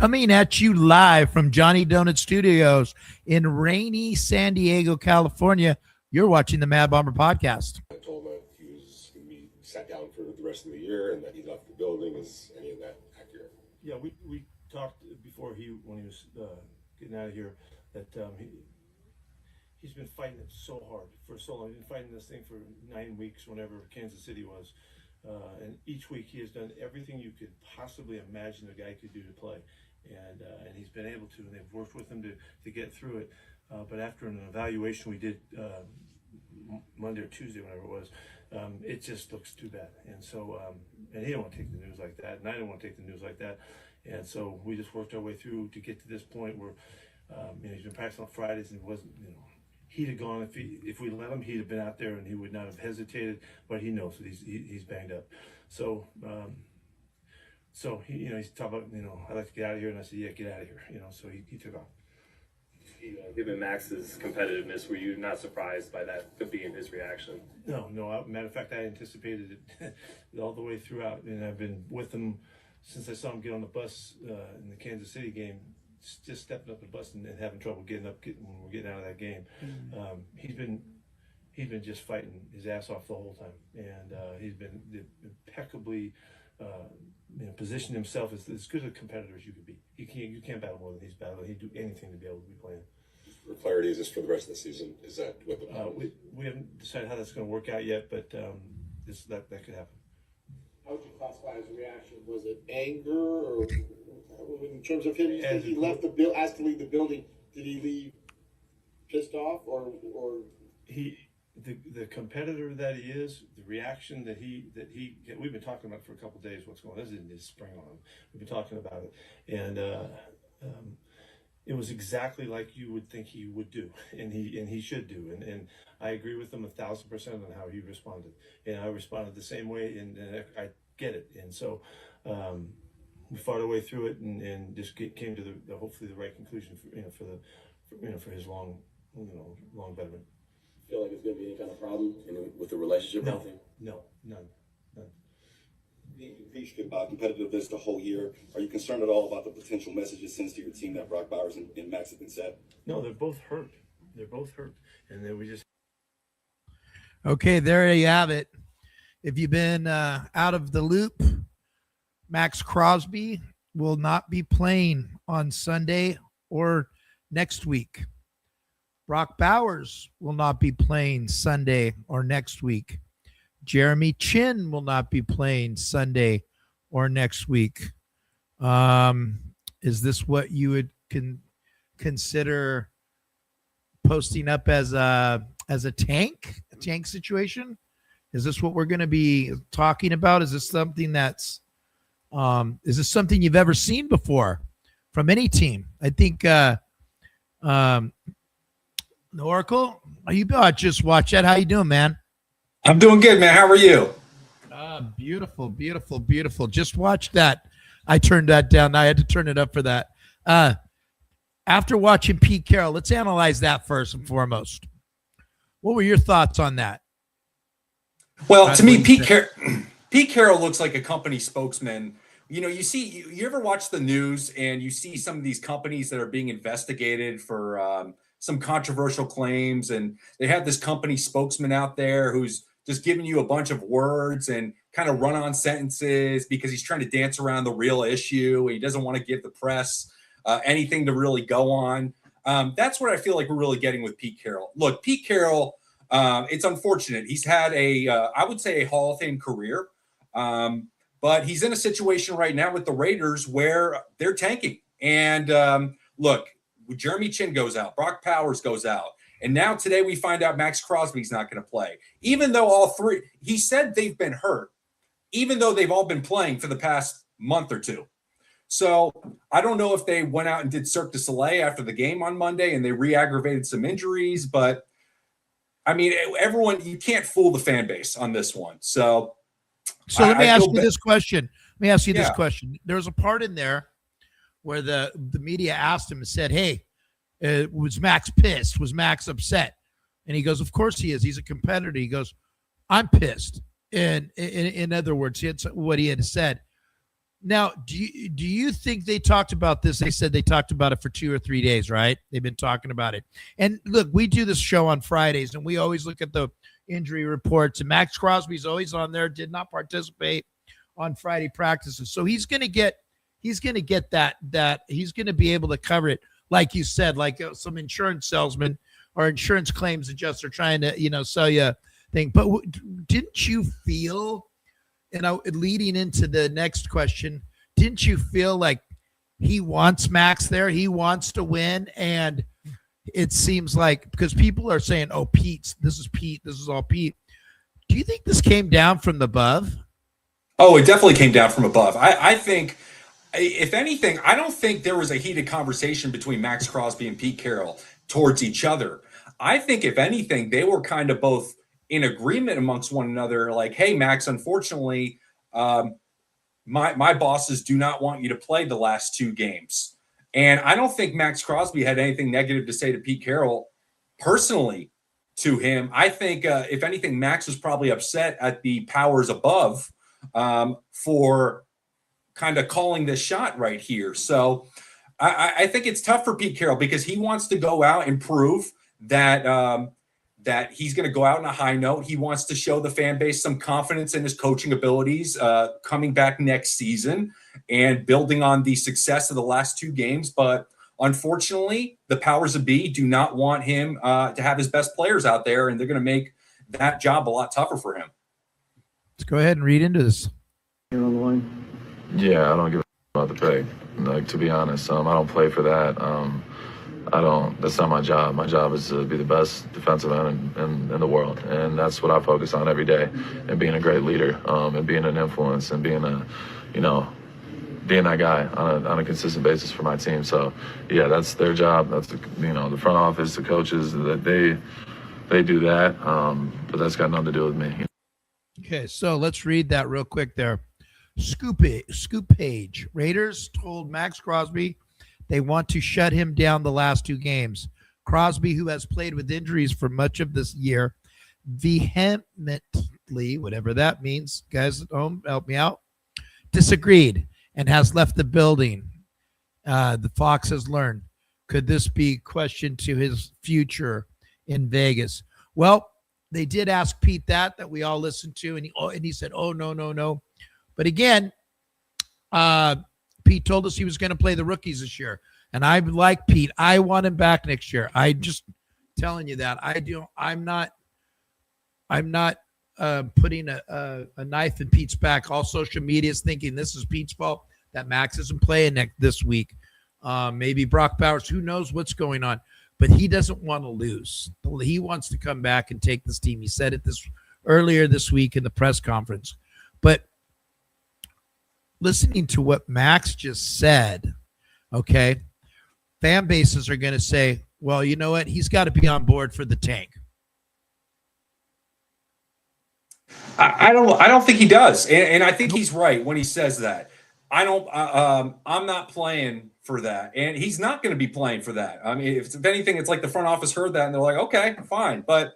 Coming at you live from Johnny Donut Studios in rainy San Diego, California. You're watching the Mad Bomber podcast. I told him that he was going to be sat down for the rest of the year and that he left the building. Is any of that accurate? Yeah, we talked before when he was getting out of here that he's been fighting it so hard for so long. He's been fighting this thing for 9 weeks, whenever Kansas City was. And each week he has done everything you could possibly imagine a guy could do to play. And he's been able to, and they've worked with him to get through it. But after an evaluation we did Monday or Tuesday, whenever it was, it just looks too bad. And so, and he don't want to take the news like that, and I don't want to take the news like that. And so we just worked our way through to get to this point where, he's been practicing on Fridays, and it wasn't, he'd have gone if we let him. He'd have been out there, and he would not have hesitated. But he knows that he's banged up. So he, he's talking about, I'd like to get out of here, and I said, yeah, get out of here. So he took off. Given Max's competitiveness, were you not surprised by that being his reaction? No. Matter of fact, I anticipated it all the way throughout, and I've been with him since I saw him get on the bus in the Kansas City game. Just stepping up the bus and having trouble getting when we're getting out of that game. Mm-hmm. He's been just fighting his ass off the whole time, and he's been impeccably positioned himself as good a competitor as you could be. You can't battle more than he's battling. He'd do anything to be able to be playing. For clarity, is this for the rest of the season? Is that what the plan is? We haven't decided how that's going to work out yet, but that could happen. How would you classify his reaction? Was it anger, or in terms of him? You think he left asked to leave the building? Did he leave pissed off, or the competitor that he is, the reaction that he we've been talking about for a couple of days. What's going on? This isn't his spring on him. We've been talking about it, and it was exactly like you would think he would do, and he should do, and I agree with him 1,000% on how he responded, and I responded the same way, and I get it, and so we fought our way through it, and just came to the hopefully the right conclusion for his long betterment. Feel like it's going to be any kind of problem with the relationship? No, none. Being competitiveness the whole year, are you concerned at all about the potential messages sent to your team that Brock Bowers and Max have been set? No, they're both hurt, and then we just. Okay, there you have it. If you've been out of the loop, Max Crosby will not be playing on Sunday or next week. Brock Bowers will not be playing Sunday or next week. Jeremy Chinn will not be playing Sunday or next week. Is this what you would consider posting up as a tank situation? Is this what we're going to be talking about? Is this something is this something you've ever seen before from any team? I think the Oracle, you just watch that. How you doing, man? I'm doing good, man. How are you? Beautiful, beautiful, beautiful. Just watch that. I turned that down. I had to turn it up for that. After watching Pete Carroll, let's analyze that first and foremost. What were your thoughts on that? Well, to me, Pete Carroll looks like a company spokesman. You ever watch the news and you see some of these companies that are being investigated for some controversial claims, and they have this company spokesman out there who's just giving you a bunch of words and kind of run-on sentences because he's trying to dance around the real issue and he doesn't want to give the press anything to really go on. That's what I feel like we're really getting with Pete Carroll. Look, Pete Carroll, it's unfortunate. He's had I would say a Hall of Fame career, but he's in a situation right now with the Raiders where they're tanking. And look, Jeremy Chinn goes out, Brock Bowers goes out, and now today we find out Max Crosby's not going to play. Even though all three, he said they've been hurt, even though they've all been playing for the past month or two. So I don't know if they went out and did Cirque du Soleil after the game on Monday and they re-aggravated some injuries, but I mean, everyone, you can't fool the fan base on this one. So let me ask you this question. This question. There was a part in there where the media asked him and said, hey, was Max pissed? Was Max upset? And he goes, of course he is. He's a competitor. He goes, I'm pissed. And in other words, what he had said. Now, do you think they talked about this? They said they talked about it for 2 or 3 days, right? They've been talking about it. And look, we do this show on Fridays, and we always look at the injury reports. And Max Crosby's always on there. Did not participate on Friday practices, so he's going to get that he's going to be able to cover it, like you said, like some insurance salesman or insurance claims adjuster trying to sell you a thing. But didn't you feel? Leading into the next question, didn't you feel like he wants Max there? He wants to win. And it seems like, because people are saying, oh, this is all Pete. Do you think this came down from above? Oh, it definitely came down from above. I think, if anything, I don't think there was a heated conversation between Max Crosby and Pete Carroll towards each other. I think, if anything, they were kind of both in agreement amongst one another, like, hey, Max, unfortunately, my bosses do not want you to play the last 2 games. And I don't think Max Crosby had anything negative to say to Pete Carroll personally to him. I think, if anything, Max was probably upset at the powers above for kind of calling this shot right here. So I think it's tough for Pete Carroll, because he wants to go out and prove that that he's going to go out on a high note. He wants to show the fan base some confidence in his coaching abilities coming back next season and building on the success of the last 2 games. But unfortunately, the powers of be do not want him to have his best players out there, and they're going to make that job a lot tougher for him. Let's go ahead and read into this. Yeah, I don't give a about the pay. Like, to be honest, I don't play for that. That's not my job. My job is to be the best defensive end in the world. And that's what I focus on every day, and being a great leader, and being an influence, and being being that guy on a consistent basis for my team. So yeah, that's their job. That's the front office, the coaches, that they do that. But that's got nothing to do with me. Okay, so let's read that real quick there. Scoop page. Raiders told Max Crosby they want to shut him down the last 2 games. Crosby, who has played with injuries for much of this year, vehemently, whatever that means, guys at home, help me out, disagreed and has left the building. The Fox has learned. Could this be question to his future in Vegas? Well, they did ask Pete that we all listened to, and he said, oh, no. But again, Pete told us he was going to play the rookies this year. And I like Pete. I want him back next year. I just telling you that. I'm not putting a knife in Pete's back. All social media is thinking this is Pete's fault that Max isn't playing this week. Maybe Brock Bowers. Who knows what's going on? But he doesn't want to lose. He wants to come back and take this team. He said it earlier this week in the press conference. But listening to what Max just said, okay, fan bases are going to say, well, you know what? He's got to be on board for the tank. I don't think he does. And I think he's right when he says that. I'm not playing for that. And he's not going to be playing for that. I mean, if anything, it's like the front office heard that and they're like, okay, fine. But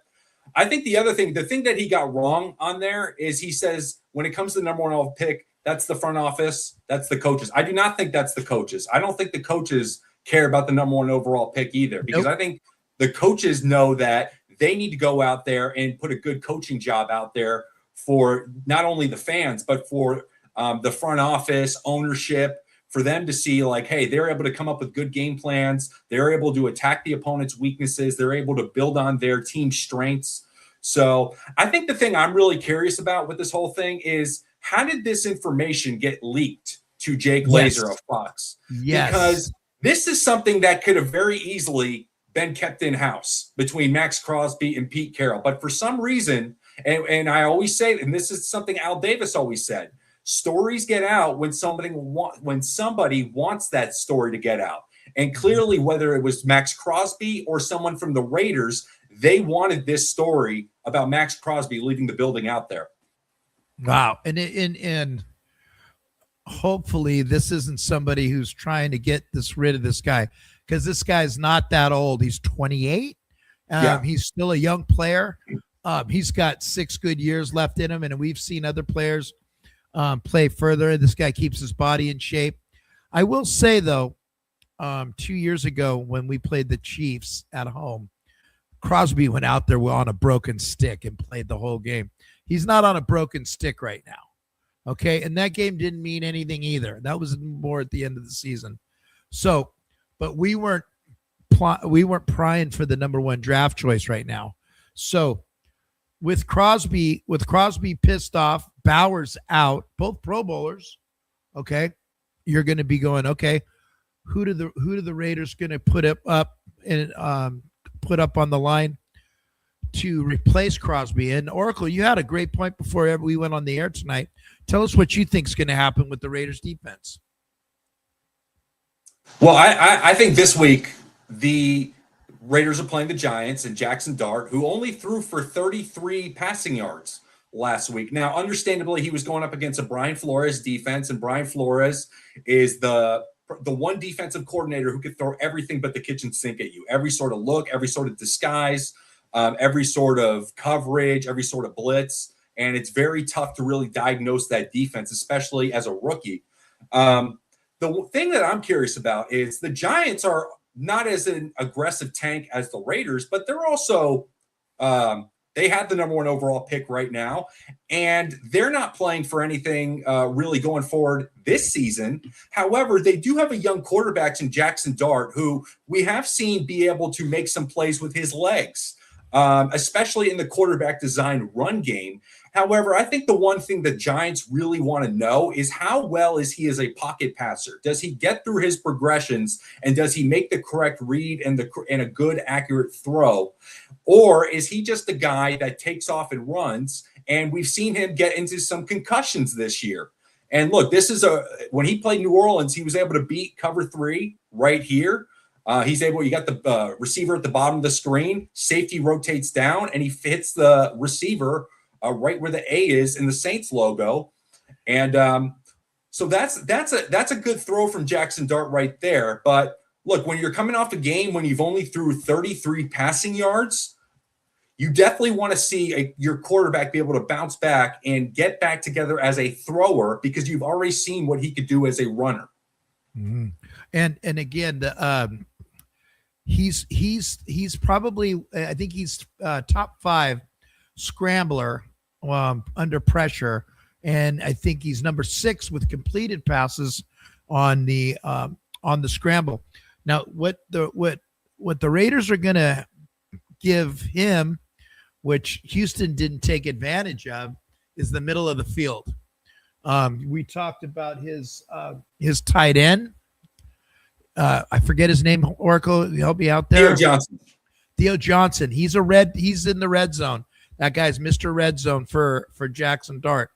I think the thing that he got wrong on there is he says, when it comes to the number 1 overall pick, that's the front office, that's the coaches. I do not think that's the coaches. I don't think the coaches care about the number 1 overall pick either, because I think the coaches know that they need to go out there and put a good coaching job out there for not only the fans, but for the front office, ownership, for them to see like, hey, they're able to come up with good game plans. They're able to attack the opponent's weaknesses. They're able to build on their team strengths. So I think the thing I'm really curious about with this whole thing is, how did this information get leaked to Jake Laser of Fox? Yes. Because this is something that could have very easily been kept in-house between Max Crosby and Pete Carroll. But for some reason, and I always say, and this is something Al Davis always said, stories get out when somebody wants that story to get out. And clearly, whether it was Max Crosby or someone from the Raiders, they wanted this story about Max Crosby leaving the building out there. Wow. And hopefully this isn't somebody who's trying to get rid of this guy, because this guy's not that old. He's 28. He's still a young player. He's got 6 good years left in him. And we've seen other players play further. This guy keeps his body in shape. I will say, though, 2 years ago when we played the Chiefs at home, Crosby went out there on a broken stick and played the whole game. He's not on a broken stick right now. Okay. And that game didn't mean anything either. That was more at the end of the season. So, but we weren't prying for the number one draft choice right now. So with Crosby pissed off, Bowers out, both Pro Bowlers. Okay. You're going to be going, okay, who do the Raiders going to put up on the line to replace Crosby? And Oracle, you had a great point before we went on the air tonight. Tell us what you think is going to happen with the Raiders defense. Well, I think this week the Raiders are playing the Giants and Jackson Dart, who only threw for 33 passing yards last week. Now, understandably, he was going up against a Brian Flores defense, and Brian Flores is the one defensive coordinator who could throw everything but the kitchen sink at you. Every sort of look, every sort of disguise, every sort of coverage, every sort of blitz. And it's very tough to really diagnose that defense, especially as a rookie. The thing that I'm curious about is the Giants are not as an aggressive tank as the Raiders, but they're also they have the number one overall pick right now, and they're not playing for anything really going forward this season. However, they do have a young quarterback in Jackson Dart, who we have seen be able to make some plays with his legs, especially in the quarterback design run game. However, I think the one thing the Giants really want to know is how well is he as a pocket passer? Does he get through his progressions, and does he make the correct read and a good, accurate throw? Or is he just a guy that takes off and runs? And we've seen him get into some concussions this year. And look, when he played New Orleans, he was able to beat cover 3 right here. You got the receiver at the bottom of the screen, safety rotates down, and he hits the receiver right where the A is in the Saints logo. And so that's a good throw from Jackson Dart right there. But look, when you're coming off a game when you've only threw 33 passing yards, you definitely want to see your quarterback be able to bounce back and get back together as a thrower, because you've already seen what he could do as a runner. Mm-hmm. And again, he's probably, I think he's top 5 scrambler under pressure, and I think he's number 6 with completed passes on the scramble. Now, what the Raiders are going to give him, which Houston didn't take advantage of, is the middle of the field. We talked about his tight end. I forget his name. Oracle, help me out there. Theo Johnson. He's in the red zone. That guy's Mr. Red Zone for Jackson Dart.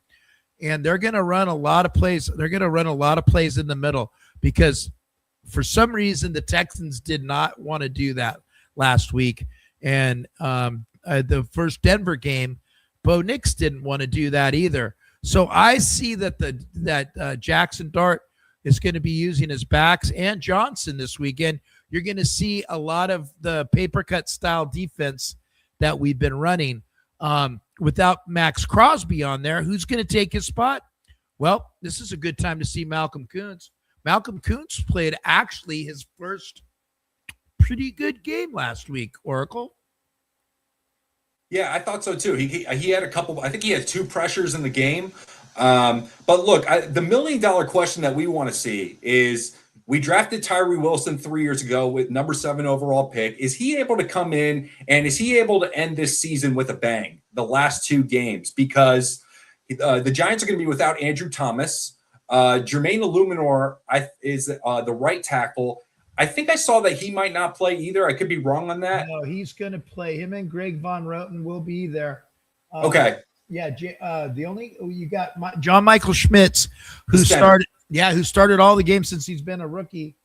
And they're going to run a lot of plays. They're going to run a lot of plays in the middle, because for some reason the Texans did not want to do that last week. And the first Denver game, Bo Nix didn't want to do that either. So I see that Jackson Dart is going to be using his backs and Johnson this weekend. You're going to see a lot of the paper cut style defense that we've been running. Without Max Crosby on there, who's going to take his spot? Well, this is a good time to see Malcolm Kuntz. Malcolm Kuntz played actually his first pretty good game last week, Oracle. Yeah, I thought so too. He had a couple, I think he had 2 pressures in the game. But look, the $1 million question that we want to see is, we drafted Tyree Wilson 3 years ago with number 7 overall pick. Is he able to come in, and is he able to end this season with a bang, the last 2 games? Because the Giants are going to be without Andrew Thomas. Jermaine Illuminor is the right tackle. I think I saw that he might not play either. I could be wrong on that. No, he's going to play. Him and Greg Von Roten will be there. Okay. Yeah, you got John Michael Schmitz, who started all the games since he's been a rookie.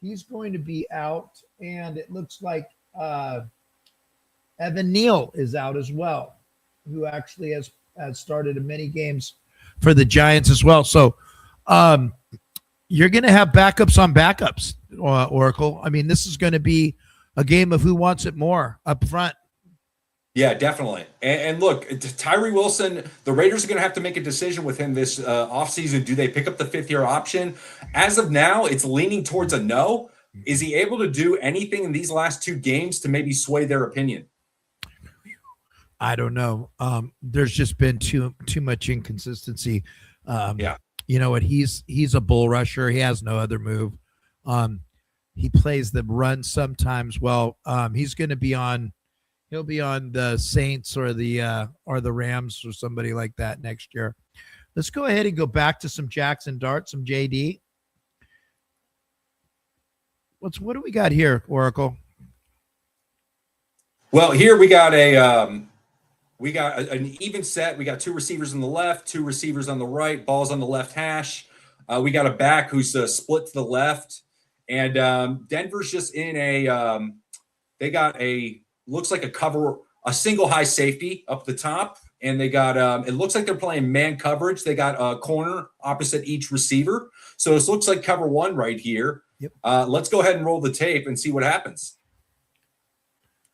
He's going to be out, and it looks like Evan Neal is out as well, who actually has started many games for the Giants as well. So you're going to have backups on backups, Oracle. I mean, this is going to be a game of who wants it more up front. Yeah, definitely. And look, Tyree Wilson, the Raiders are going to have to make a decision with him this offseason. Do they pick up the fifth-year option? As of now, it's leaning towards a no. Is he able to do anything in these last 2 games to maybe sway their opinion? I don't know. There's just been too much inconsistency. Yeah. You know what? He's a bull rusher. He has no other move. He plays the run sometimes. Well, he's going to be on. He'll be on the Saints or the Rams or somebody like that next year. Let's go ahead and go back to some Jackson Dart, some JD. What do we got here, Oracle? Well, here we got an even set. We got 2 receivers on the left, 2 receivers on the right, balls on the left hash. We got a back who's split to the left, and Denver's just in they got looks like a single high safety up the top, and they got it looks like they're playing man coverage. They got a corner opposite each receiver, so it looks like cover 1 right here. Yep. Let's go ahead and roll the tape and see what happens.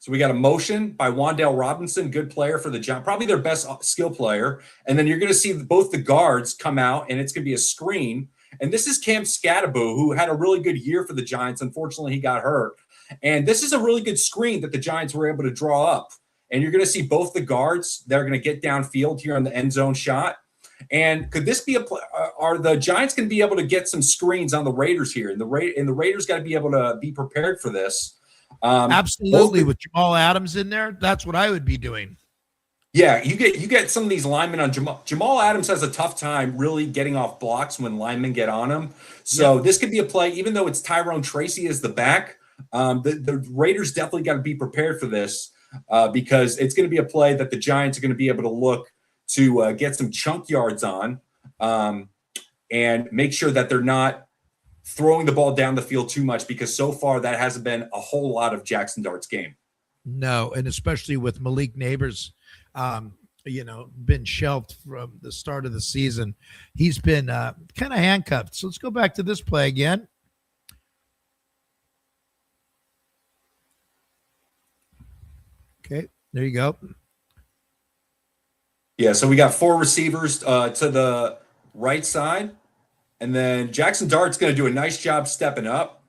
So we got a motion by Wan'Dale Robinson, good player for the Giants, probably their best skill player. And then you're going to see both the guards come out, and it's going to be a screen. And this is Cam Scattaboo, who had a really good year for the Giants. Unfortunately, he got hurt. And this is a really good screen that the Giants were able to draw up. And you're going to see both the guards that are going to get downfield here on the end zone shot. And could this be are the Giants going to be able to get some screens on the Raiders here? And the Raiders got to be able to be prepared for this. Absolutely, with Jamal Adams in there, that's what I would be doing. Yeah, you get some of these linemen on Jamal Adams has a tough time really getting off blocks when linemen get on him. So This could be a play, even though it's Tyrone Tracy as the back. The Raiders definitely got to be prepared for this because it's going to be a play that the Giants are going to be able to look to get some chunk yards on and make sure that they're not throwing the ball down the field too much, because so far that hasn't been a whole lot of Jackson Dart's game. No, and especially with Malik Neighbors, been shelved from the start of the season. He's been kind of handcuffed. So let's go back to this play again. Okay, there you go. Yeah, so we got 4 receivers to the right side. And then Jackson Dart's going to do a nice job stepping up.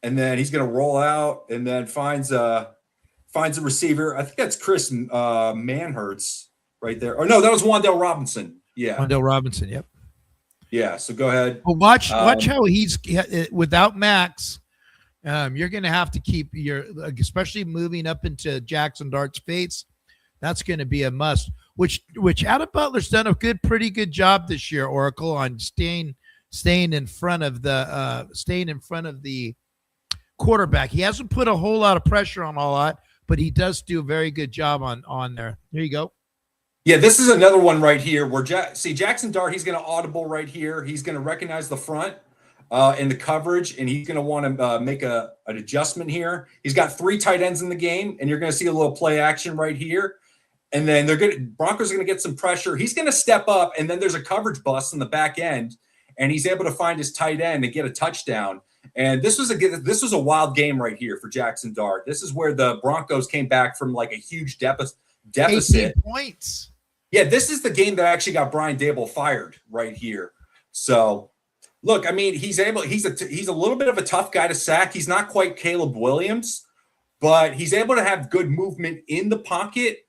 And then he's going to roll out and then finds a receiver. I think that's Chris Manhertz right there. Or no, that was Wan'Dale Robinson. Yeah. Wan'Dale Robinson, yep. Yeah, so go ahead. Well, watch how he's without Max. You're going to have to keep especially moving up into Jackson Dart's face. That's going to be a must. Which Adam Butler's done a pretty good job this year, Oracle, on staying in front of the quarterback. He hasn't put a whole lot of pressure on a lot, but he does do a very good job on there. There you go. Yeah, this is another one right here where Jackson Dart, he's going to audible right here. He's going to recognize the front in the coverage, and he's going to want to make an adjustment here. He's got 3 tight ends in the game, and you're going to see a little play action right here. And then Broncos are going to get some pressure. He's going to step up, and then there's a coverage bust in the back end, and he's able to find his tight end and get a touchdown. And this was a wild game right here for Jackson Dart. This is where the Broncos came back from like a huge deficit. 18 points. Yeah, this is the game that actually got Brian Daboll fired right here. So, look, I mean, he's a little bit of a tough guy to sack. He's not quite Caleb Williams, but he's able to have good movement in the pocket.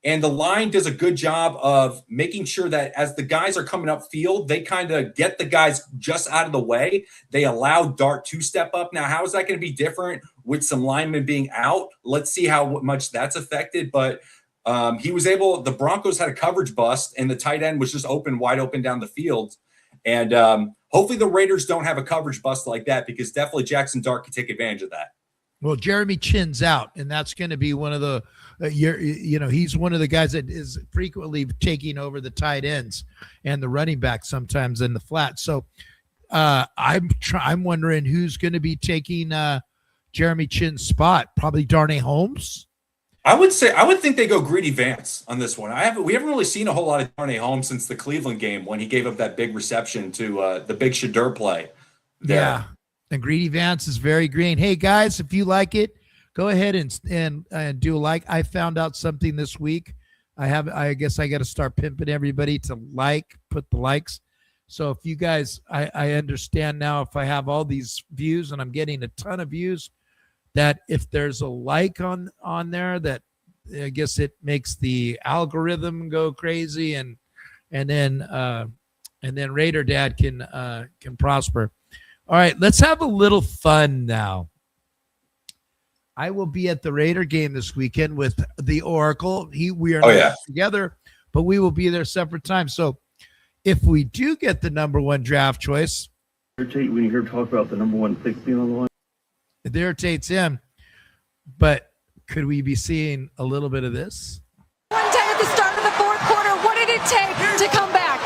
And the line does a good job of making sure that as the guys are coming up field, they kind of get the guys just out of the way. They allow Dart to step up. Now, how is that going to be different with some linemen being out? Let's see how much that's affected. But the Broncos had a coverage bust, and the tight end was just wide open down the field. And hopefully the Raiders don't have a coverage bust like that, because definitely Jackson Dart can take advantage of that. Well, Jeremy Chinn's out, and that's going to be one of the he's one of the guys that is frequently taking over the tight ends and the running back sometimes in the flat. So I'm wondering who's going to be taking Jeremy Chinn's spot. Probably Darnay Holmes. I would think they go Greedy Vance on this one. We haven't really seen a whole lot of Darnay Holmes since the Cleveland game when he gave up that big reception to the big Shadur play there. Yeah. And Greedy Vance is very green. Hey, guys, if you like it, go ahead and do a like. I found out something this week. I guess I got to start pimping everybody to put the likes. So if you guys, I understand now, if I have all these views and I'm getting a ton of views, that if there's a like on there, that I guess it makes the algorithm go crazy, and then Raider Dad can prosper. All right, let's have a little fun now. I will be at the Raider game this weekend with the Oracle. We are not together, but we will be there separate times. So if we do get the number one draft choice, irritate when you hear talk about the number one pick being on the line. it irritates him. But could we be seeing a little bit of this? 110 at the start of the fourth quarter. What did it take to come back?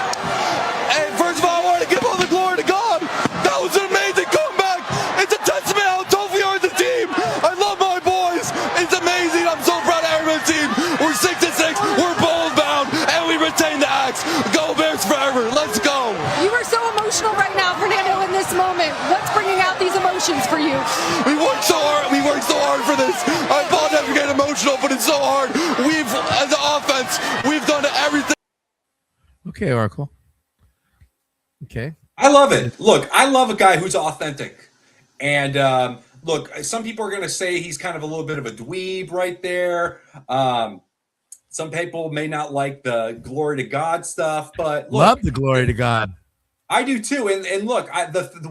Hey, first of all, I want to give all the glory to God. That was an amazing comeback. It's a testament how tough we are as a team. I love my boys. It's amazing. I'm so proud of everyone's team. We're 6-6. We're bowl bound, and we retain the axe. Go Bears forever. Let's go. You are so emotional right now, Fernando, in this moment. What's bringing out these emotions for you? We worked so hard. We worked so hard for this. I apologize for getting emotional, but it's so hard. As an offense, we've done everything. Okay, Oracle. Okay. I love it. Look, I love a guy who's authentic. And look, some people are going to say he's kind of a little bit of a dweeb right there. Some people may not like the glory to God stuff, but look, Love the glory to God. I do too. And look,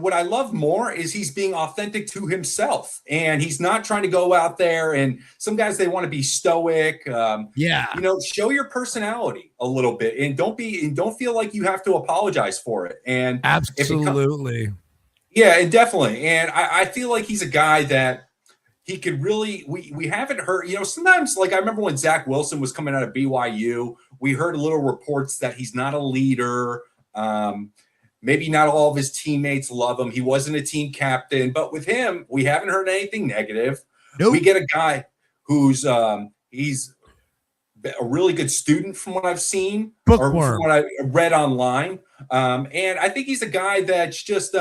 what I love more is he's being authentic to himself, and he's not trying to go out there. And some guys, they want to be stoic. Show your personality a little bit, and don't feel like you have to apologize for it. And absolutely. And definitely. And I feel like he's a guy that he could really, we haven't heard, sometimes, like I remember when Zach Wilson was coming out of BYU, we heard little reports that he's not a leader. Maybe not all of his teammates love him. He wasn't a team captain, but with him, we haven't heard anything negative. Nope. We get a guy who's he's a really good student from what I've seen or from what I read online. And I think he's a guy that's just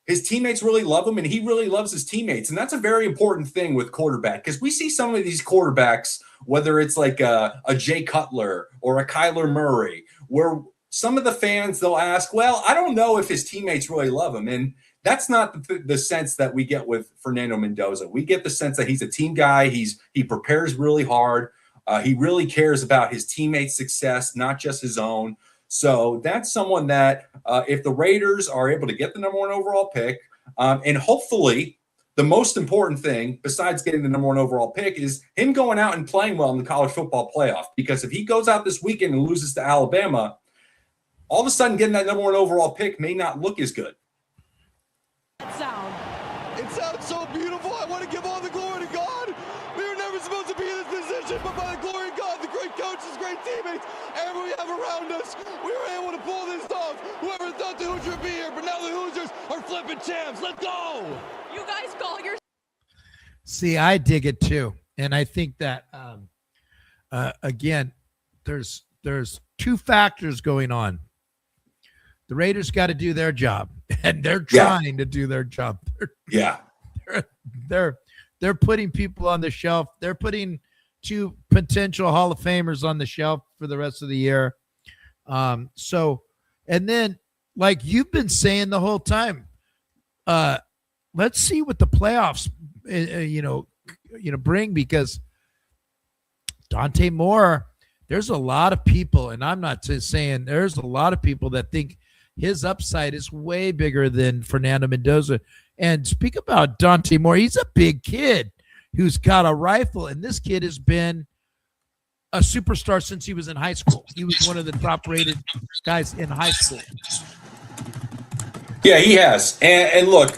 his teammates really love him, and he really loves his teammates. And that's a very important thing with quarterback, because we see some of these quarterbacks, whether it's like a Jay Cutler or a Kyler Murray, where some of the fans, they'll ask, well, I don't know if his teammates really love him. And that's not the sense that we get with Fernando Mendoza. We get the sense that he's a team guy. He prepares really hard. He really cares about his teammates' success, not just his own. So that's someone that if the Raiders are able to get the number one overall pick, and hopefully the most important thing besides getting the number one overall pick is him going out and playing well in the college football playoff. Because if he goes out this weekend and loses to Alabama, all of a sudden getting that number one overall pick may not look as good. It sounds so beautiful. I want to give all the glory to God. We were never supposed to be in this position, but by the glory of God, the great coaches, great teammates, everyone we have around us, we were able to pull this off. Whoever thought the Hoosiers would be here, but now the Hoosiers are flipping champs. Let's go. You guys call your. See, I dig it too. And I think that, again, there's two factors going on. The Raiders got to do their job, and they're trying to do their job. They're putting people on the shelf. They're putting two potential Hall of Famers on the shelf for the rest of the year. And then, like you've been saying the whole time, let's see what the playoffs, bring, because Dante Moore, there's a lot of people, and I'm not just saying, there's a lot of people that think his upside is way bigger than Fernando Mendoza. And speak about Dante Moore. He's a big kid who's got a rifle, and this kid has been a superstar since he was in high school. He was one of the top-rated guys in high school. Yeah, he has. And look,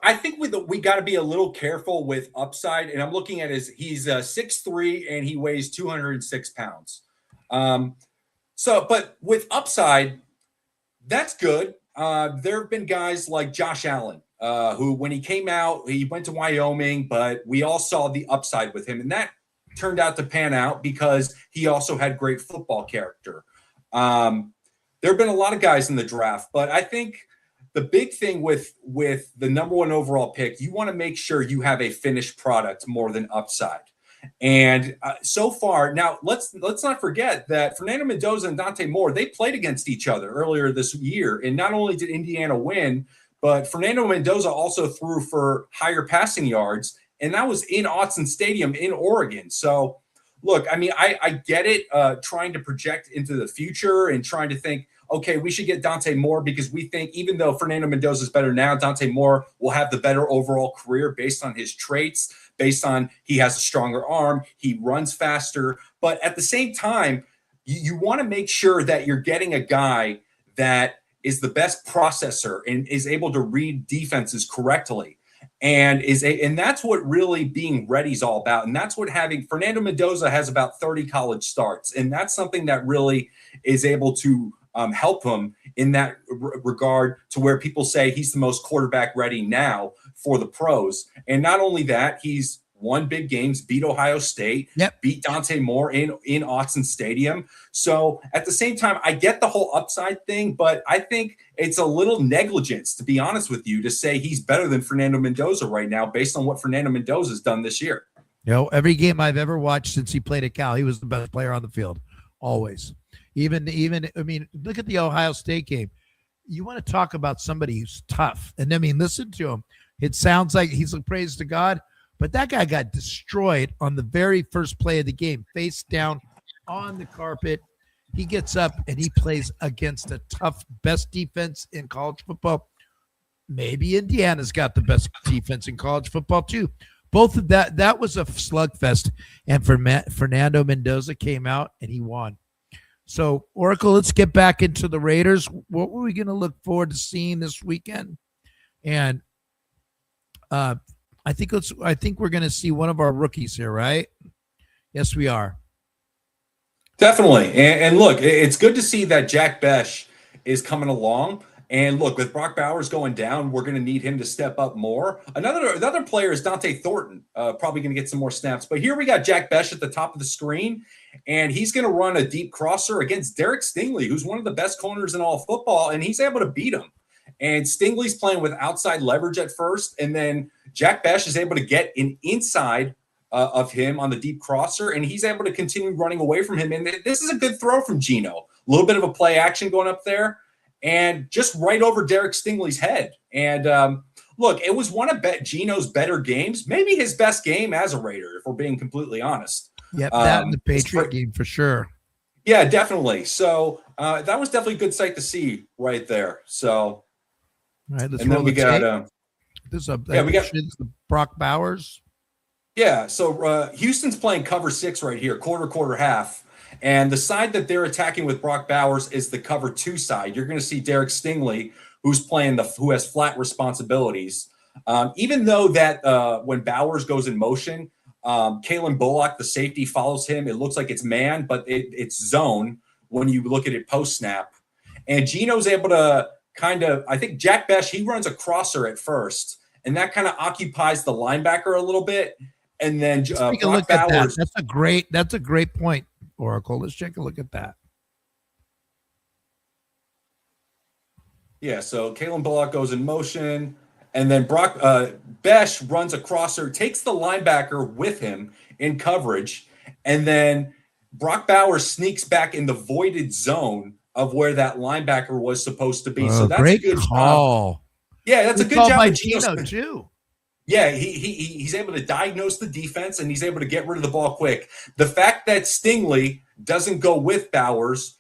I think we got to be a little careful with upside. And I'm looking at he's 6'3", and he weighs 206 pounds. But with upside, that's good. There have been guys like Josh Allen, who, when he came out, he went to Wyoming, but we all saw the upside with him. And that turned out to pan out because he also had great football character. There have been a lot of guys in the draft, but I think the big thing with the number one overall pick, you want to make sure you have a finished product more than upside. And so far, now let's not forget that Fernando Mendoza and Dante Moore, they played against each other earlier this year. And not only did Indiana win, but Fernando Mendoza also threw for higher passing yards. And that was in Autzen Stadium in Oregon. So, look, I mean, I get it, trying to project into the future and trying to think, okay, we should get Dante Moore because we think even though Fernando Mendoza is better now, Dante Moore will have the better overall career based on his traits, based on he has a stronger arm, he runs faster. But at the same time, you want to make sure that you're getting a guy that is the best processor and is able to read defenses correctly. And that's what really being ready is all about. And that's what having Fernando Mendoza has about 30 college starts. And that's something that really is able to help him in that regard to where people say he's the most quarterback ready now for the pros. And not only that, he's won big games, beat Ohio State, beat Dante Moore in Autzen Stadium. So at the same time, I get the whole upside thing, but I think it's a little negligence, to be honest with you, to say he's better than Fernando Mendoza right now based on what Fernando Mendoza has done this year. You know, every game I've ever watched since he played at Cal, he was the best player on the field, always. Even I mean, look at the Ohio State game. You want to talk about somebody who's tough. And I mean, listen to him. It sounds like he's a praise to God, but that guy got destroyed on the very first play of the game, face down on the carpet. He gets up and he plays against a tough, best defense in college football. Maybe Indiana's got the best defense in college football too. Both of that was a slugfest. And Fernando Mendoza came out and he won. So, Oracle, let's get back into the Raiders. What were we going to look forward to seeing this weekend? And I think we're going to see one of our rookies here, right? Yes, we are. Definitely. And look, it's good to see that Jack Besh is coming along. And look, with Brock Bowers going down, we're going to need him to step up more. Another player is Dante Thornton, probably going to get some more snaps. But here we got Jack Besh at the top of the screen, and he's going to run a deep crosser against Derek Stingley, who's one of the best corners in all football, and he's able to beat him. And Stingley's playing with outside leverage at first, and then Jack Besh is able to get an inside of him on the deep crosser, and he's able to continue running away from him. And this is a good throw from Geno. A little bit of a play action going up there, and just right over Derek Stingley's head. And look, it was one of Geno's better games, maybe his best game as a Raider, if we're being completely honest. Yep, that and the Patriot game for sure. Yeah, definitely. So that was definitely a good sight to see right there. So, all right, let's and then we got we got Brock Bowers. Yeah, so Houston's playing cover 6 right here, quarter, half. And the side that they're attacking with Brock Bowers is the cover 2 side. You're going to see Derek Stingley, who has flat responsibilities. Even though that when Bowers goes in motion, Kalen Bullock, the safety, follows him. It looks like it's man, but it's zone when you look at it post-snap. And Geno's able to I think Jack Besh, he runs a crosser at first, and that kind of occupies the linebacker a little bit. And then take a look at that. That's a great point, Oracle. Let's take a look at that. Yeah, so Kalen Bullock goes in motion, and then Besh runs a crosser, takes the linebacker with him in coverage, and then Brock Bowers sneaks back in the voided zone of where that linebacker was supposed to be. So that's a good call. Yeah, that's a good job by Geno too. Yeah, he's able to diagnose the defense, and he's able to get rid of the ball quick. The fact that Stingley doesn't go with Bowers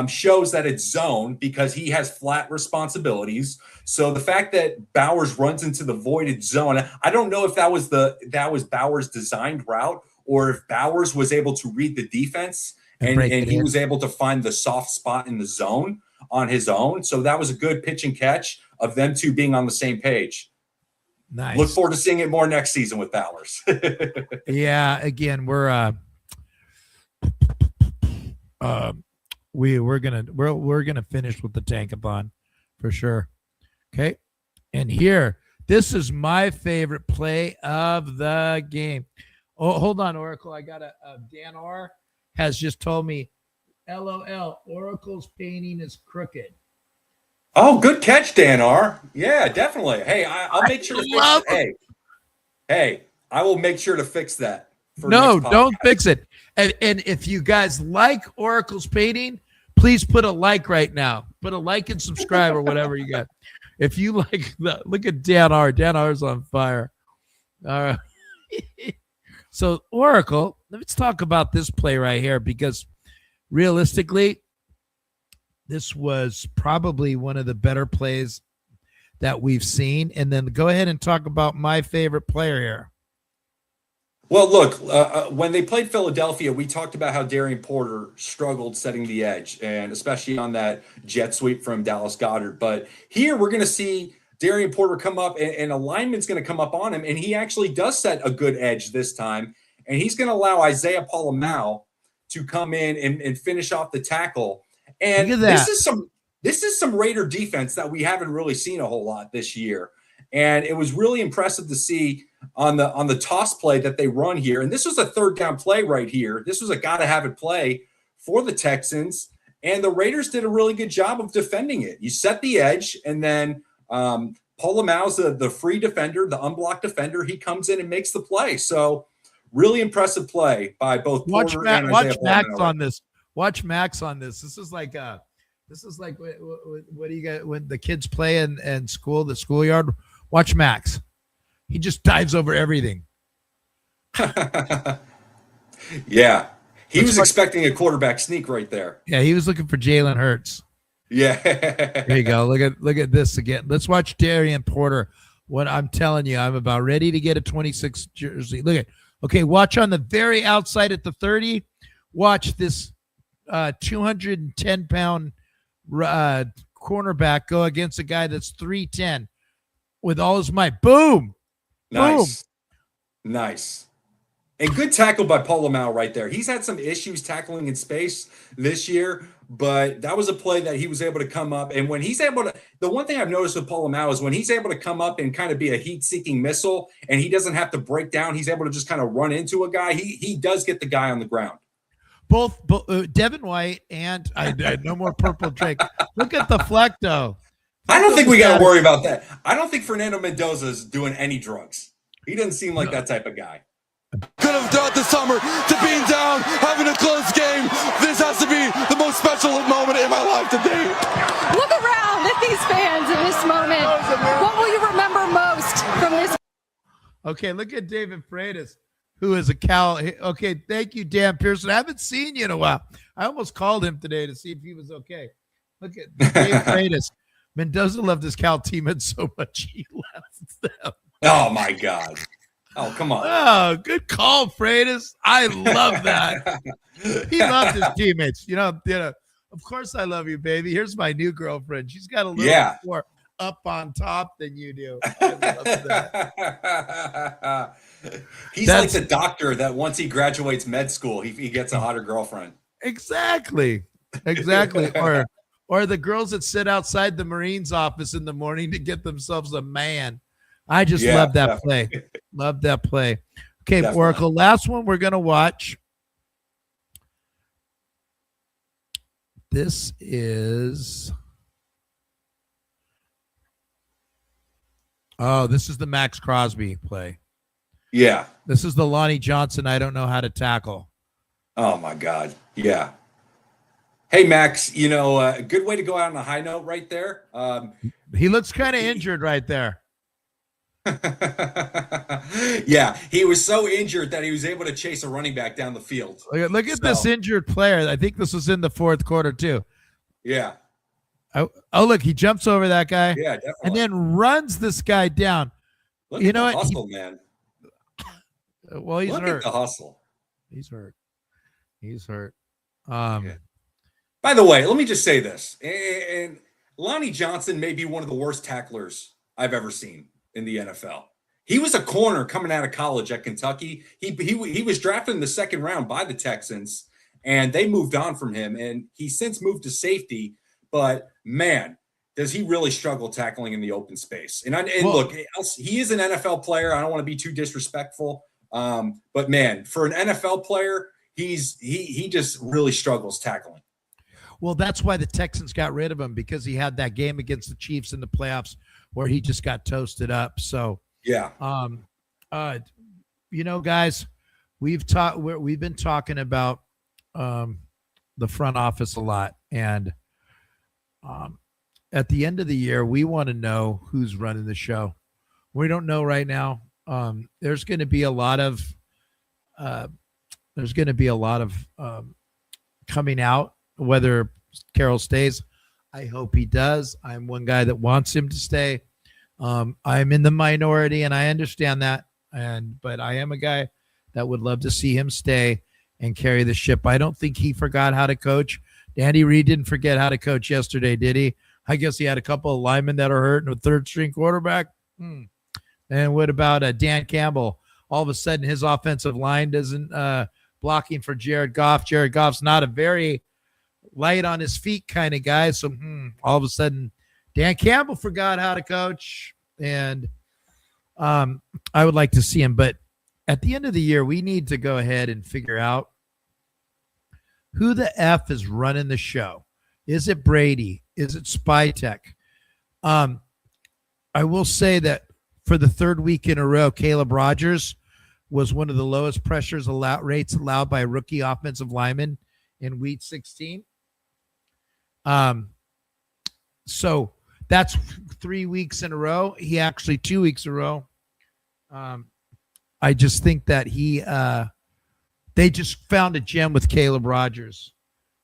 shows that it's zone because he has flat responsibilities. So the fact that Bowers runs into the voided zone, I don't know if that was Bowers' designed route or if Bowers was able to read the defense and he was able to find the soft spot in the zone on his own. So that was a good pitch and catch of them two being on the same page. Nice. Look forward to seeing it more next season with Bowers. Yeah, again, we're gonna finish with the tankathon for sure. Okay, and here, this is my favorite play of the game. Oh, hold on, Oracle. I got Dan R has just told me, LOL, Oracle's painting is crooked. Oh, good catch, Dan R. Yeah, definitely. Hey, I'll make sure to fix it. Hey, I will make sure to fix that. No, don't fix it. And if you guys like Oracle's painting, please put a like right now. Put a like and subscribe or whatever you got. If you like that, look at Dan R. Dan R's on fire. All right. So Oracle, let's talk about this play right here, because realistically, this was probably one of the better plays that we've seen. And then go ahead and talk about my favorite player here. Well, look, when they played Philadelphia, we talked about how Darian Porter struggled setting the edge, and especially on that jet sweep from Dallas Goedert. But here we're going to see Darian Porter come up, and a lineman's going to come up on him, and he actually does set a good edge this time, and he's going to allow Isaiah Polamau to come in and finish off the tackle. And this is some Raider defense that we haven't really seen a whole lot this year. And it was really impressive to see on the toss play that they run here. And this was a third down play right here. This was a gotta-have-it play for the Texans. And the Raiders did a really good job of defending it. You set the edge, and then Polamau's the free defender, the unblocked defender. He comes in and makes the play. So really impressive play by both Porter and Isaiah Watch Max Polamau. on this. Watch Max on this. This is like what do you got when the kids play in school, the schoolyard? Watch Max. He just dives over everything. Yeah. He was expecting a quarterback sneak right there. Yeah, he was looking for Jalen Hurts. Yeah. There you go. Look at this again. Let's watch Darian Porter. What I'm telling you, I'm about ready to get a 26 jersey. Look at. Okay, watch on the very outside at the 30. Watch this 210-pound cornerback go against a guy that's 310 with all his might. Boom. Nice. Boom. Nice. And good tackle by Polamau right there. He's had some issues tackling in space this year, but that was a play that he was able to come up. And when he's able to, the one thing I've noticed with Polamau is when he's able to come up and kind of be a heat-seeking missile, and he doesn't have to break down, he's able to just kind of run into a guy. He does get the guy on the ground. Both Devin White and I no more purple Drake. Look at the Flecto. I don't think we got to worry about that. I don't think Fernando Mendoza is doing any drugs. He doesn't seem like that type of guy. Could have throughout the summer to being down, having a close game. This has to be the most special moment in my life today. Look around at these fans in this moment. What will you remember most from this? Okay, look at David Freitas, who is a Cal. Okay, thank you, Dan Pearson. I haven't seen you in a while. I almost called him today to see if he was okay. Look at Dave Freitas. Mendoza loved his Cal teammates so much he left them. Oh, my God. Oh, come on. Oh, good call, Freitas. I love that. He loved his teammates. You know, of course I love you, baby. Here's my new girlfriend. She's got a little more up on top than you do. I love that. He's like the doctor that once he graduates med school, he gets a hotter girlfriend. Exactly. Or the girls that sit outside the Marines office in the morning to get themselves a man. I just love that play. Love that play. Okay, definitely. Oracle, last one we're going to watch. This is the Max Crosby play. Yeah. This is the Lonnie Johnson, I don't know how to tackle. Oh, my God. Yeah. Hey, Max, a good way to go out on a high note right there. He looks kind of injured right there. Yeah, he was so injured that he was able to chase a running back down the field. Look at this injured player. I think this was in the fourth quarter, too. Yeah. Oh, look, he jumps over that guy. Yeah, definitely. And then runs this guy down. Look at the hustle, man. Well, he's hurt. Look at the hustle. He's hurt. By the way, let me just say this. And Lonnie Johnson may be one of the worst tacklers I've ever seen in the NFL. He was a corner coming out of college at Kentucky. He was drafted in the second round by the Texans, and they moved on from him. And he's since moved to safety. But, man, does he really struggle tackling in the open space. And look, he is an NFL player. I don't want to be too disrespectful. But, man, for an NFL player, he just really struggles tackling. Well, that's why the Texans got rid of him, because he had that game against the Chiefs in the playoffs where he just got toasted up. So, Yeah. Guys, we've been talking about the front office a lot, and at the end of the year, we want to know who's running the show. We don't know right now. There's going to be a lot of coming out, whether Carroll stays. I hope he does. I'm one guy that wants him to stay. I'm in the minority, and I understand that. But I am a guy that would love to see him stay and carry the ship. I don't think he forgot how to coach. Andy Reid didn't forget how to coach yesterday, did he? I guess he had a couple of linemen that are hurt and a third-string quarterback. And what about Dan Campbell? All of a sudden, his offensive line doesn't blocking for Jared Goff. Jared Goff's not a very light on his feet kind of guy. So all of a sudden, Dan Campbell forgot how to coach. And I would like to see him. But at the end of the year, we need to go ahead and figure out who the F is running the show. Is it Brady? Is it Spytech? I will say that for the third week in a row, Caleb Rogers was one of the lowest pressures rates allowed by a rookie offensive lineman in week 16. So that's 3 weeks in a row. He actually 2 weeks in a row. I just think that they just found a gem with Caleb Rogers.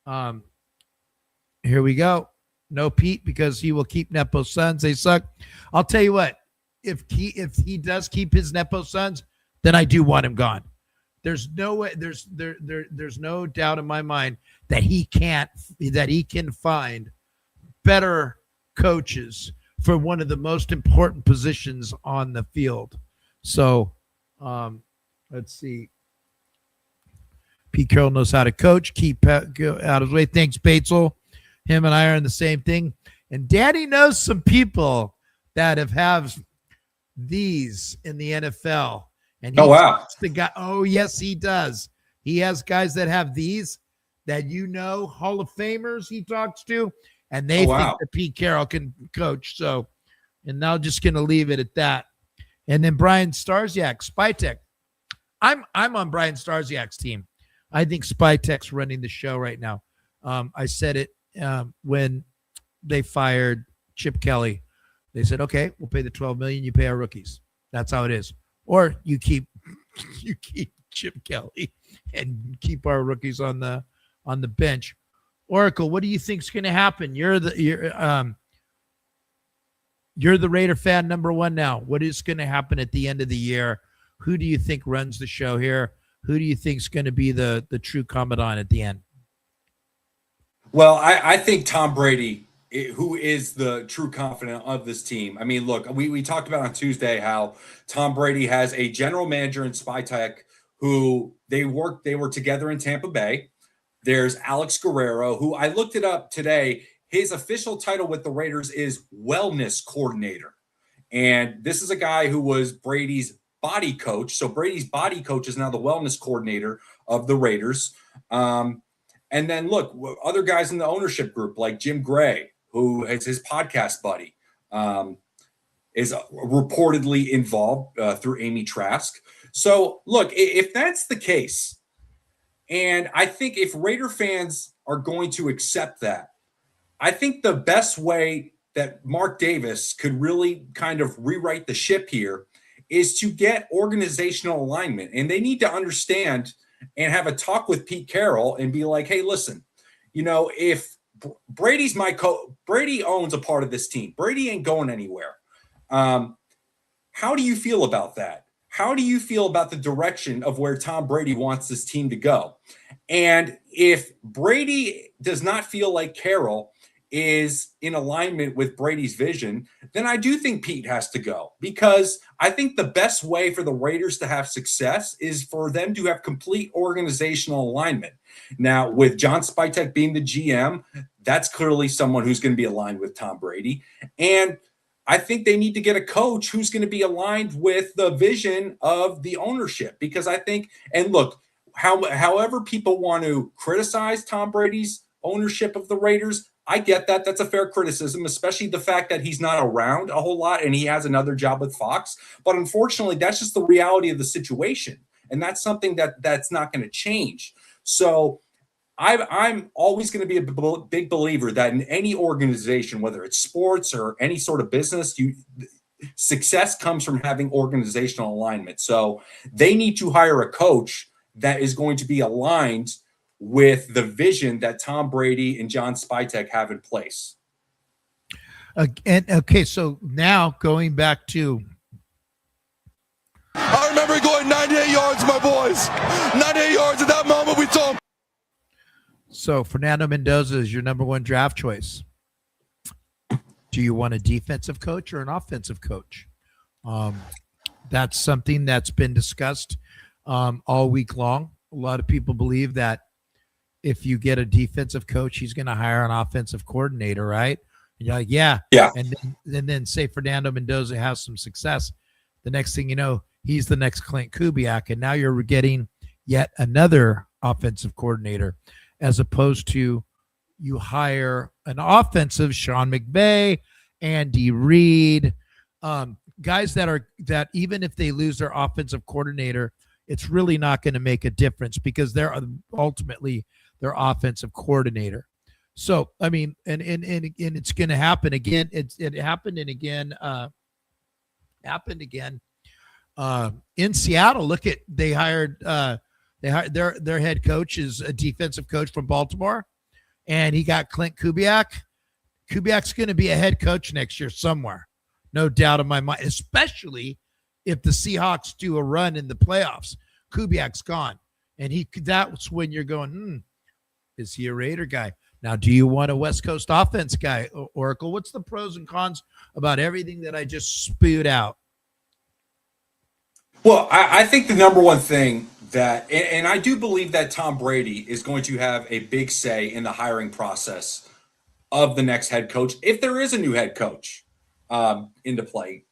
Here we go. No Pete, because he will keep Nepo's sons. They suck. I'll tell you what, if he does keep his Nepo sons, then I do want him gone. There's no way, there's no doubt in my mind that he can find better coaches for one of the most important positions on the field. So let's see. Pete Carroll knows how to coach. Keep out of his way. Thanks, Batesel. Him and I are in the same thing. And Daddy knows some people that have these in the NFL. And Oh, wow. The guy. Oh, yes, he does. He has guys that have these that Hall of Famers he talks to, and they think that Pete Carroll can coach. So, and now just going to leave it at that. And then Brian Starsiak, Spytech. I'm on Brian Starsiak's team. I think Spytech's running the show right now. I said it when they fired Chip Kelly. They said, "Okay, we'll pay the $12 million. You pay our rookies." That's how it is. Or you keep Chip Kelly and keep our rookies on the bench. Oracle, what do you think's going to happen? You're the Raider fan number one now. What is going to happen at the end of the year? Who do you think runs the show here? Who do you think is going to be the true commandant at the end? Well, I think Tom Brady, who is the true confidant of this team. I mean, look, we talked about on Tuesday how Tom Brady has a general manager in Spytech who they were together in Tampa Bay. There's Alex Guerrero, who I looked it up today. His official title with the Raiders is wellness coordinator. And this is a guy who was Brady's body coach. So Brady's body coach is now the wellness coordinator of the Raiders. And then look, other guys in the ownership group like Jim Gray, who is his podcast buddy, is reportedly involved through Amy Trask. So look, if that's the case, and I think if Raider fans are going to accept that, I think the best way that Mark Davis could really kind of rewrite the ship here is to get organizational alignment. And they need to understand and have a talk with Pete Carroll and be like, hey, listen, if Brady's Brady owns a part of this team. Brady ain't going anywhere. How do you feel about that? How do you feel about the direction of where Tom Brady wants this team to go? And if Brady does not feel like Carroll is in alignment with Brady's vision, then I do think Pete has to go, because I think the best way for the Raiders to have success is for them to have complete organizational alignment. Now, with John Spytek being the GM, that's clearly someone who's going to be aligned with Tom Brady. And I think they need to get a coach who's going to be aligned with the vision of the ownership, because I think, and look, however people want to criticize Tom Brady's ownership of the Raiders. I get that. That's a fair criticism, especially the fact that he's not around a whole lot and he has another job with Fox. But unfortunately, that's just the reality of the situation. And that's something that's not going to change. So I'm always going to be a big believer that in any organization, whether it's sports or any sort of business, success comes from having organizational alignment. So they need to hire a coach that is going to be aligned with the vision that Tom Brady and John Spytek have in place. And okay, so now going back to, I remember going 98 yards, my boys. 98 yards at that moment we told him. so Fernando Mendoza is your number one draft choice. Do you want a defensive coach or an offensive coach? That's something that's been discussed all week long. A lot of people believe that if you get a defensive coach, he's going to hire an offensive coordinator, right? And you're like, yeah. And then say Fernando Mendoza has some success. The next thing you know, he's the next Clint Kubiak, and now you're getting yet another offensive coordinator, as opposed to you hire an offensive Sean McVay, Andy Reid, guys that even if they lose their offensive coordinator, it's really not going to make a difference because they're ultimately their offensive coordinator. So, I mean, and it's going to happen again. It happened again in Seattle. Look at, they hired their head coach is a defensive coach from Baltimore, and he got Clint Kubiak. Kubiak's going to be a head coach next year somewhere. No doubt in my mind, especially if the Seahawks do a run in the playoffs. Kubiak's gone. And that's when you're going, is he a Raider guy? Now, do you want a West Coast offense guy, Oracle? What's the pros and cons about everything that I just spewed out? Well, I think the number one thing that, and I do believe that Tom Brady is going to have a big say in the hiring process of the next head coach, if there is a new head coach into play.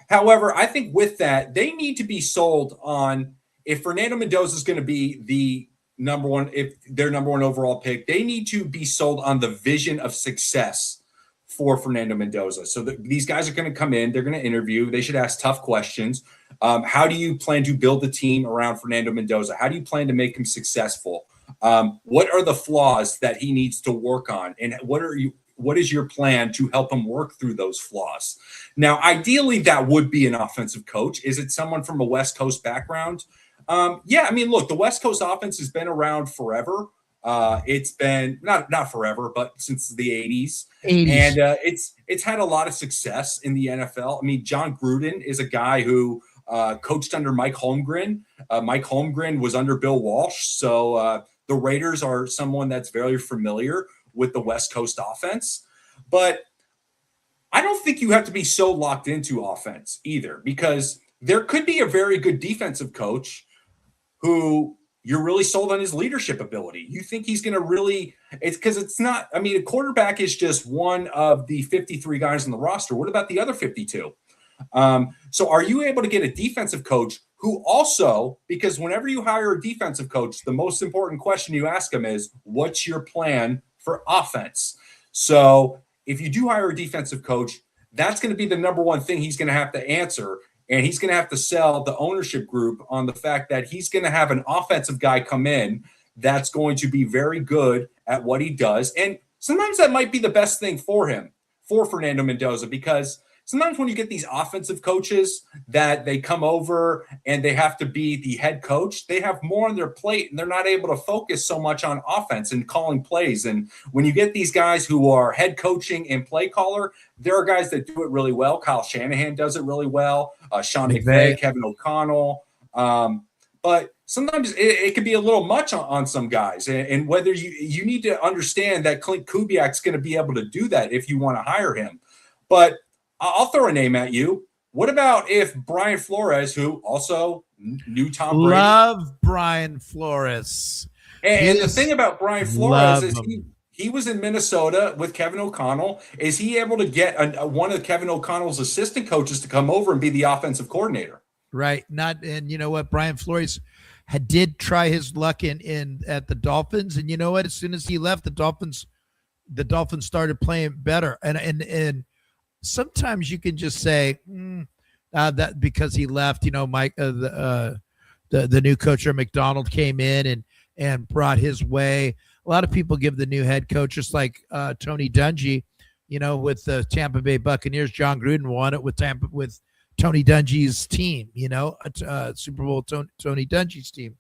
However, I think with that, they need to be sold on, if Fernando Mendoza is going to be the number one, if their number one overall pick, they need to be sold on the vision of success for Fernando Mendoza. So these guys are going to come in, they're going to interview, they should ask tough questions. How do you plan to build a team around Fernando Mendoza? How do you plan to make him successful? What are the flaws that he needs to work on? And what is your plan to help him work through those flaws? Now, ideally, that would be an offensive coach. Is it someone from a West Coast background? Yeah, I mean, look, the West Coast offense has been around forever. It's been not forever, but since the 80s. And it's had a lot of success in the NFL. I mean, John Gruden is a guy who coached under Mike Holmgren. Mike Holmgren was under Bill Walsh. So the Raiders are someone that's very familiar with the West Coast offense. But I don't think you have to be so locked into offense either, because there could be a very good defensive coach who you're really sold on his leadership ability. You think he's going to really – it's because it's not – I mean, a quarterback is just one of the 53 guys on the roster. What about the other 52? So are you able to get a defensive coach who also – because whenever you hire a defensive coach, the most important question you ask him is, what's your plan for offense? So if you do hire a defensive coach, that's going to be the number one thing he's going to have to answer. And he's going to have to sell the ownership group on the fact that he's going to have an offensive guy come in that's going to be very good at what he does. And sometimes that might be the best thing for him, for Fernando Mendoza, because sometimes when you get these offensive coaches that they come over and they have to be the head coach, they have more on their plate and they're not able to focus so much on offense and calling plays. And when you get these guys who are head coaching and play caller, there are guys that do it really well. Kyle Shanahan does it really well. Sean McVay, Kevin O'Connell. But sometimes it can be a little much on some guys. And whether you need to understand that Clint Kubiak's going to be able to do that if you want to hire him. But I'll throw a name at you. What about if Brian Flores, who also knew Tom Brady? Love Brian Flores. And the thing about Brian Flores is he was in Minnesota with Kevin O'Connell. Is he able to get one of Kevin O'Connell's assistant coaches to come over and be the offensive coordinator? Right. And you know what? Brian Flores did try his luck in at the Dolphins, and you know what? As soon as he left, the Dolphins started playing better. And sometimes you can just say that because he left, Mike, the new coach or McDonald came in and brought his way. A lot of people give the new head coach, just like Tony Dungy, with the Tampa Bay Buccaneers. John Gruden won it with Tony Dungy's team, Super Bowl Tony Dungy's team.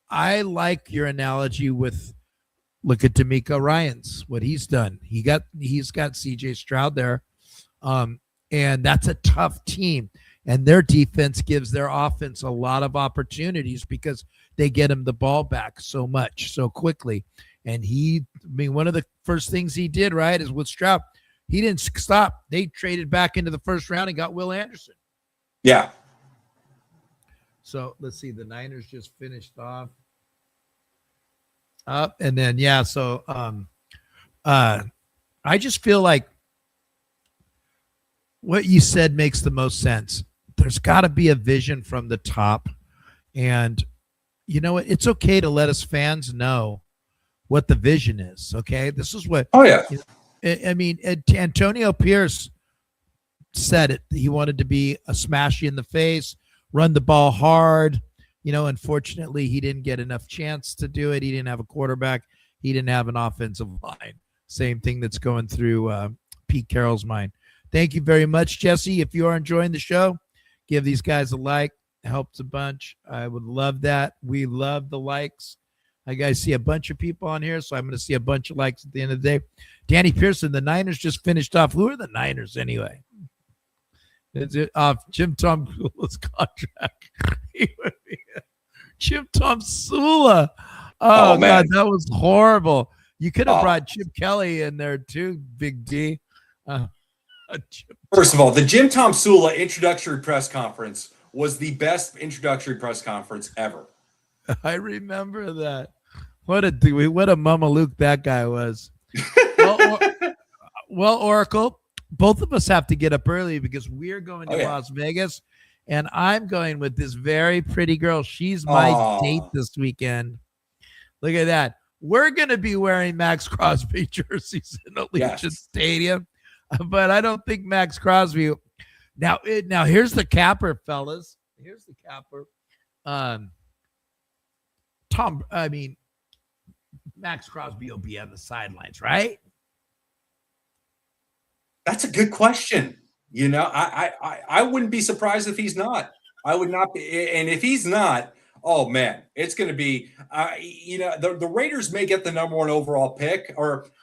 I like your analogy with look at D'Amico Ryans, what he's done. He's got CJ Stroud there, and that's a tough team. And their defense gives their offense a lot of opportunities because they get him the ball back so quickly. And one of the first things he did, right, is with Stroud, he didn't stop. They traded back into the first round and got Will Anderson. Yeah. So let's see. The Niners just finished off. And then, so I just feel like what you said makes the most sense. There's got to be a vision from the top. And you know what? It's okay to let us fans know what the vision is. Okay. This is what. Oh, yeah. I mean, Antonio Pierce said it. He wanted to be a smash you in the face, run the ball hard. Unfortunately, he didn't get enough chance to do it. He didn't have a quarterback. He didn't have an offensive line. Same thing that's going through Pete Carroll's mind. Thank you very much, Jesse. If you are enjoying the show, give these guys a like. It helps a bunch. I would love that. We love the likes. I guys see a bunch of people on here, so I'm going to see a bunch of likes at the end of the day. Danny Pearson, the Niners just finished off. Who are the Niners anyway? Is it off Jim Tom Sula's contract? Jim Tom Sula. Oh God, that was horrible. You could have brought Chip Kelly in there too, Big D. First of all, the Jim Tom Sula introductory press conference was the best introductory press conference ever. I remember that. What a Mama Luke that guy was. Well, Oracle, both of us have to get up early because we're going to Las Vegas, and I'm going with this very pretty girl. She's my date this weekend. Look at that. We're going to be wearing Max Crosby jerseys in Allegiant Stadium, but I don't think Max Crosby. Now here's the capper, fellas. Here's the capper. Max Crosby will be on the sidelines, right? That's a good question. I wouldn't be surprised if he's not. I would not be. And if he's not, oh man, it's going to be, the Raiders may get the number 1 overall pick,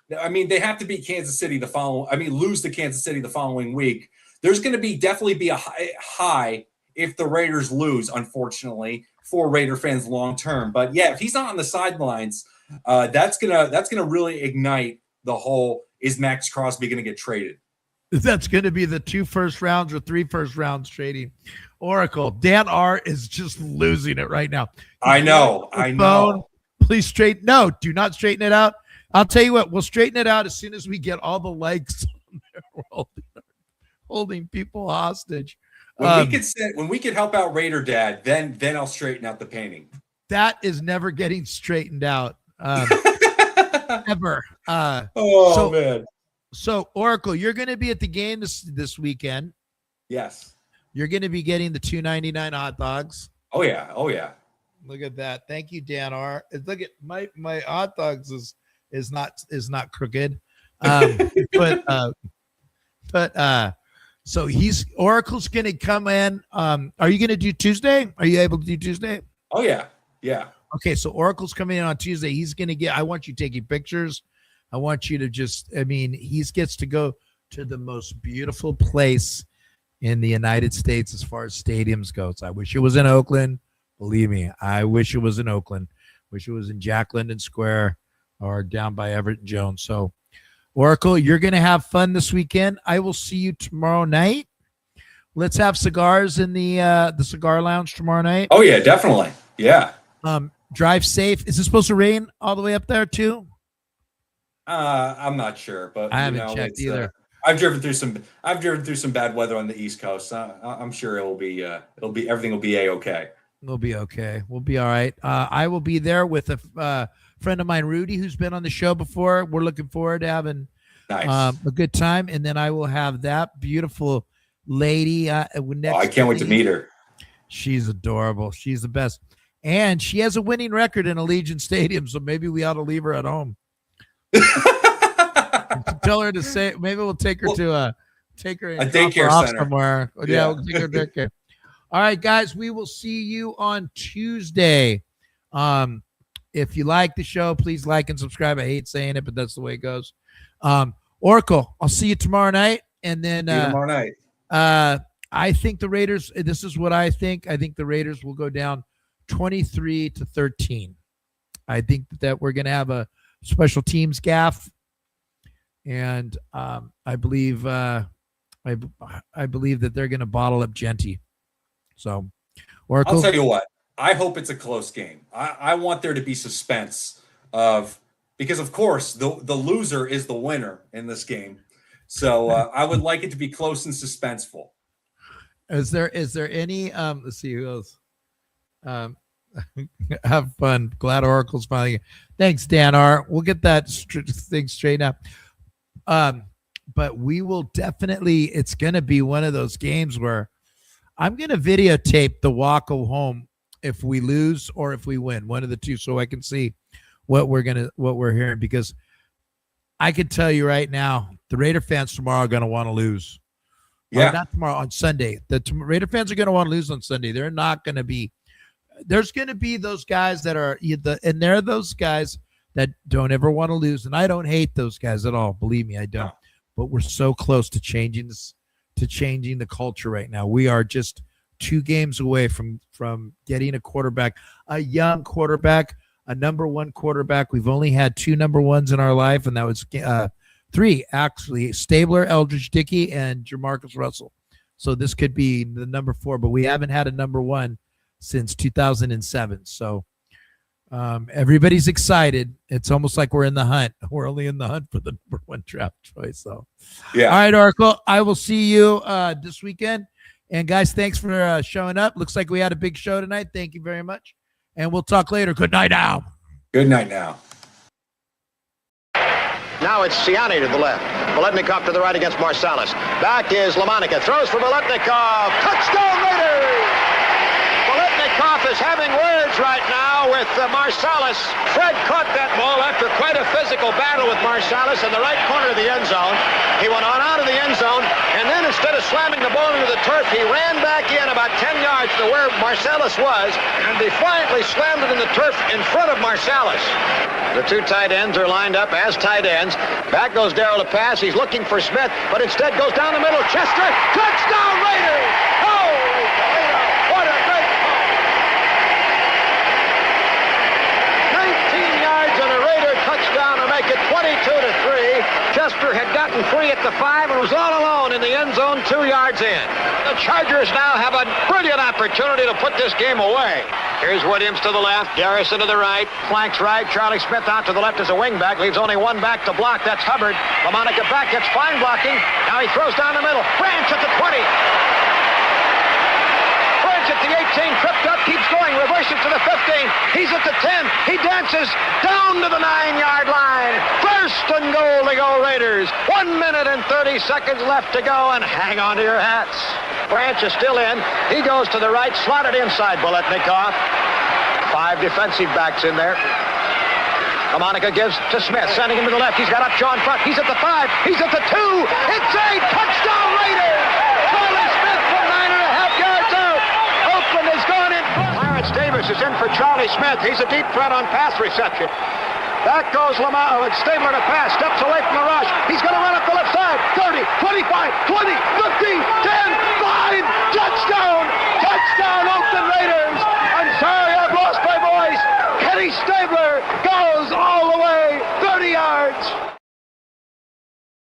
they have to beat Kansas City lose to Kansas City the following week. There's going to definitely be a high if the Raiders lose, unfortunately, for Raider fans long term. But yeah, if he's not on the sidelines, that's gonna really ignite the whole, is Max Crosby going to get traded? That's going to be the 2 first rounds or 3 first rounds trading. Oracle, Dan R is just losing it right now. I know. Please do not straighten it out. I'll tell you what, we'll straighten it out as soon as we get all the likes on there. We're holding people hostage. When we could help out Raider Dad, then I'll straighten out the painting. That is never getting straightened out. Ever. Man. So Oracle, you're going to be at the game this weekend. Yes. You're going to be getting the $2.99 hot dogs. Oh yeah. Look at that. Thank you, Dan R. Look at my hot dogs is not crooked. So Oracle's going to come in. Are you going to do Tuesday? Are you able to do Tuesday? Oh yeah. Yeah. Okay. So Oracle's coming in on Tuesday. He's going to I want you taking pictures. I want you to he gets to go to the most beautiful place in the United States as far as stadiums goes. I wish it was in Oakland. Believe me, I wish it was in Oakland. Wish it was in Jack London Square or down by Everett Jones. So, Oracle, you're going to have fun this weekend. I will see you tomorrow night. Let's have cigars in the cigar lounge tomorrow night. Oh, yeah, definitely. Yeah. Drive safe. Is it supposed to rain all the way up there, too? I'm not sure, but I haven't checked either. I've driven through some bad weather on the East Coast. I'm sure everything will be A-okay. We'll be okay. We'll be all right. I will be there with a friend of mine, Rudy, who's been on the show before. We're looking forward to having a good time. And then I will have that beautiful lady next. I can't wait to meet her. She's adorable. She's the best. And she has a winning record in Allegiant Stadium, so maybe we ought to leave her at home. Tell her to say. Maybe we'll take her to a daycare center somewhere. Yeah, we'll take her to daycare. All right, guys, we will see you on Tuesday. If you like the show, please like and subscribe. I hate saying it, but that's the way it goes. Oracle, I'll see you tomorrow night. And then tomorrow night. I think the Raiders, this is what I think. I think the Raiders will go down 23-13. I think that we're going to have a special teams gaffe. And I believe that they're going to bottle up Genty. So, Oracle, I'll tell you what. I hope it's a close game. I want there to be suspense because of course the loser is the winner in this game. So I would like it to be close and suspenseful. Is there any let's see who else. Have fun. Glad Oracle's finally. Thanks, Dan R. We'll get that thing straightened up. But we will definitely. It's going to be one of those games where I'm going to videotape the walk home if we lose or if we win, one of the two, so I can see what we're hearing. Because I can tell you right now, the Raider fans tomorrow are going to want to lose. Yeah, not tomorrow, on Sunday. The Raider fans are going to want to lose on Sunday. They're not going to be. There's going to be those guys that are and they're those guys that don't ever want to lose. And I don't hate those guys at all. Believe me, I don't. No. But we're so close to changing the culture right now. We are just 2 games away from getting a quarterback, a young quarterback, a number 1 quarterback. We've only had 2 number 1s in our life, and that was 3 actually: Stabler, Eldridge Dickey, and Jamarcus Russell. So this could be the number 4, but we haven't had a number 1 since 2007. So everybody's excited. It's almost like we're in the hunt. We're only in the hunt for the number 1 draft choice. So yeah. All right, Oracle, I will see you this weekend. And guys, thanks for showing up. Looks like we had a big show tonight. Thank you very much. And we'll talk later. Good night now. Good night now. Now it's Siani to the left. Biletnikoff to the right against Marsalis. Back is LaMonica. Throws for Biletnikoff. Touchdown Raiders! Biletnikoff is having words right now with Marsalis. Fred caught that ball after quite a physical battle with Marsalis in the right corner of the end zone. He went on out of the end zone, and then instead of slamming the ball into the turf, he ran back in about 10 yards to where Marsalis was and defiantly slammed it in the turf in front of Marsalis. The 2 tight ends are lined up as tight ends. Back goes Darrell to pass. He's looking for Smith, but instead goes down the middle. Chester, touchdown Raiders! Holy Toledo! What a great call! 19 yards and a Raider touchdown to make it 22-3. Chester had gotten free at the 5 and was all alone in the end zone 2 yards in. The Chargers now have a brilliant opportunity to put this game away. Here's Williams to the left, Garrison to the right, flanks right, Charlie Smith out to the left as a wingback, leaves only 1 back to block, that's Hubbard. LaMonica back, gets fine blocking, now he throws down the middle, Branch at the 20. Branch at the 18, tripped up, keeps going, reverses to the 15, he's at the 10, he dances down to the 9-yard line. First and goal to go Raiders. 1 minute and 30 seconds left to go, and hang on to your hats. Branch is still in. He goes to the right, slotted inside Biletnikoff. 5 defensive backs in there. LaMonica gives to Smith, sending him to the left. He's got Upshaw in front. He's at the 5. He's at the 2. It's a touchdown Raiders! Charlie Smith from 9.5 yards out. Oakland has gone in front. Clarence Davis is in for Charlie Smith. He's a deep threat on pass reception. Back goes Stabler to pass. Steps away from the rush. He's going to run up the left side. 30, 25, 20,